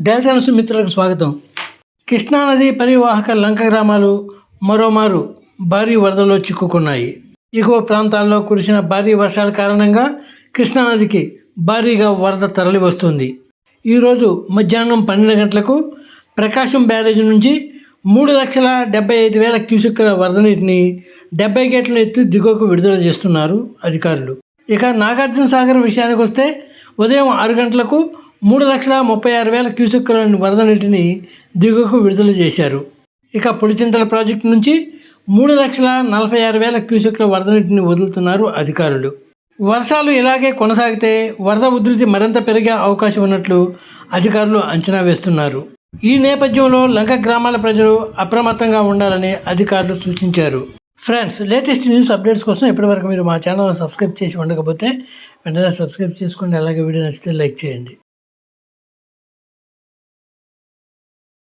Delta news మిత్రులకు స్వాగతం. కృష్ణానది పరివాహక లంక గ్రామాలు మరోమారు భారీ వరదల్లో చిక్కుకున్నాయి. ఎగువ ప్రాంతాల్లో కురిసిన భారీ వర్షాల కారణంగా కృష్ణానదికి భారీగా వరద తరలి వస్తుంది. ఈరోజు మధ్యాహ్నం 12 గంటలకు ప్రకాశం బ్యారేజ్ నుంచి 3,75,000 క్యూసెక్కుల వరద నీటిని 70 గేట్ల ఎత్తు దిగువకు విడుదల చేస్తున్నారు అధికారులు. ఇక నాగార్జున సాగర్ విషయానికి వస్తే ఉదయం 6 గంటలకు 3,36,000 క్యూసెక్కుల వరద నీటిని దిగువకు విడుదల చేశారు. ఇక పులిచింతల ప్రాజెక్టు నుంచి 3,46,000 క్యూసెక్కుల వరద నీటిని వదులుతున్నారు అధికారులు. వర్షాలు ఇలాగే కొనసాగితే వరద ఉధృతి మరింత పెరిగే అవకాశం ఉన్నట్లు అధికారులు అంచనా వేస్తున్నారు. ఈ నేపథ్యంలో లంక గ్రామాల ప్రజలు అప్రమత్తంగా ఉండాలని అధికారులు సూచించారు. ఫ్రెండ్స్, లేటెస్ట్ న్యూస్ అప్డేట్స్ కోసం ఇప్పటివరకు మీరు మా ఛానల్ సబ్స్క్రైబ్ చేసి ఉండకపోతే వెంటనే సబ్స్క్రైబ్ చేసుకోండి. అలాగే వీడియో నచ్చితే లైక్ చేయండి.